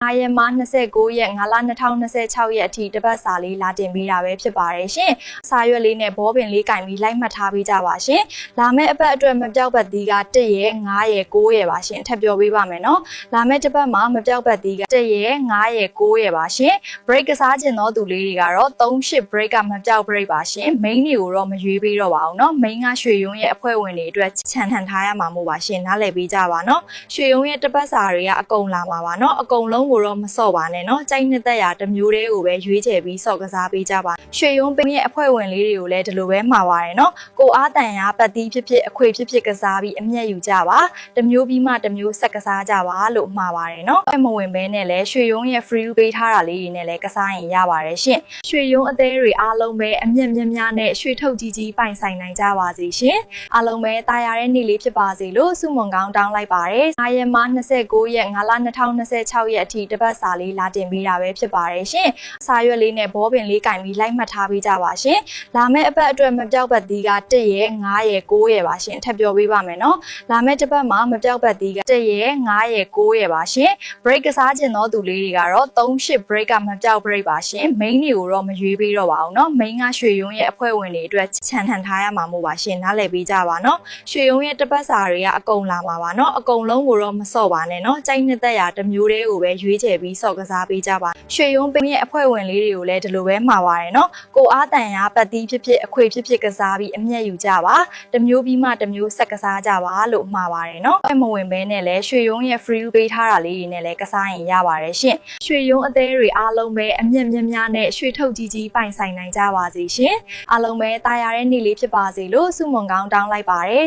9ရက်မှ29ရက်5လ2026ရက်အထိတပတ်စာလေးလာတင်ပေးတာပဲဖြစ်ပါတယ်ရှင်။စာရွက်လေးနဲ့ဘောပင်လေးကင်ပြီးလိုက်မှတ်ထားပေးကြပါရှင်။လာမယ့်အပတ်အတွက်မပြောက်ပတ်သီးက1ရက်5ရက်9ရက်ပါရှင်။ထပ်ပြောပေးပါမယ်နော်။လာမယ့်တစ်ပတ်မှာမပြောက်ပတ်သီးက1ရက်5ရက်9ရက်ပါရှင်။ break ကစားခြင်းသောသူလေးတွေကတော့38 break ကမပြောက် break ပါရှင်။ main တွေကိုတော့မရွေးပေးတော့ပါဘူးနော်။ main ကရွှေရုံးရဲ့အဖွဲ့ဝင်တွေအတွက်ခြံထန်ထားရမှာမို့ပါရှင်။နားလည်ပေးကြပါနော်။ရွှေရုံးရဲ့တစ်ပတ်စာတွေကအကုန်လာမှာပါနော်။အကုန်လုံးကိုတော့မစော့ပါနဲ့နော်ကြိုက်နှစ်သက်ရာတစ်မျိုးတည်းကိုပဲရွေးချယ်ပြီးစော့ကစားပေးကြပါရွှေရုံးပင်းရဲ့အဖွဲ့ဝင်လေးတွေကိုလည်းဒီလိုပဲမှာပါတယ်နော်ကိုအားတန်ရာပတ်သီးဖြစ်ဖြစ်အခွေဖြစ်ဖြစ်ကစားပြီးအမျက်ယူကြပါတစ်မျိုးပြီးမှတစ်မျိုးဆက်ကစားကြပါလို့မှာပါတယ်နော်မဝင်ဘဲနဲ့လည်းရွှေရုံးရဲ့ free ပေးထားတာလေးတွေနဲ့လည်းကစားရင်ရပါတယ်ရှင်ရွှေရုံးအသေးတွေအားလုံးပဲအမျက်များများနဲ့ရွှေထုတ်ကြီးကြီးပိုင်ဆိုင်နိုင်ကြပါစေရှင်အားလုံးပဲတာယာတဲ့နေ့လေးဖြစ်ပါစေလို့ဆုမွန်ကောင်းတောင်းလိုက်ပါတယ်9ရက်မှ29ရက်5လ2026ရက်အထိတပတ်စာလေးလာတင်ပေးတာပဲဖြစ်ပါတယ်ရှင်။စာရွက်လေးနဲ့ဘောပင်လေးကင်ပြီးလိုက်မှတ်ထားပေးကြပါရှင်။လာမယ့်အပတ်အတွက်မပြောက်ပတ်သီးက1ရက်5ရက်9ရက်ပါရှင်။ထပ်ပြောပေးပါမယ်နော်။လာမယ့်တစ်ပတ်မှာမပြောက်ပတ်သီးက1ရက်5ရက်9ရက်ပါရှင်။ break ကစားခြင်းသောသူလေးတွေကတော့38 break ကမပြောက် break ပါရှင်။ main တွေကိုတော့မရွေးပေးတော့ပါဘူးနော်။ main ကရွှေရုံးရဲ့အဖွဲ့ဝင်တွေအတွက်ခြံထန်ထားရမှာမို့ပါရှင်။နားလည်ပေးကြပါနော်။ရွှေရုံးရဲ့တစ်ပတ်စာတွေကအကုန်လာမှာပါနော်။အကုန်လုံးကိုတော့မစော့ပါနဲ့နော်။ကြိုက်နှစ်သက်ရာတစ်မျိုးတည်းကိုပဲရွေးချယ်ပြီးစော့ကစားပေးကြပါရွှေရုံးပင်းရဲ့အဖွဲ့ဝင်လေးတွေကိုလည်းဒီလိုပဲမှာပါတယ်နော်ကိုအားတန်ရာပတ်သီးဖြစ်ဖြစ်အခွေဖြစ်ဖြစ်ကစားပြီးအမျက်ယူကြပါတစ်မျိုးပြီးမှတစ်မျိုးဆက်ကစားကြပါလို့မှာပါတယ်နော်မဝင်ဘဲနဲ့လည်းရွှေရုံးရဲ့ free ပေးထားတာလေးတွေနဲ့လည်းကစားရင်ရပါတယ်ရှင်ရွှေရုံးအသေးတွေအားလုံးပဲအမျက်များများနဲ့ရွှေထုတ်ကြီးကြီးပိုင်ဆိုင်နိုင်ကြပါစေရှင်အားလုံးပဲတာယာတဲ့နေ့လေးဖြစ်ပါစေလို့ဆုမွန်ကောင်းတောင်းလိုက်ပါတယ်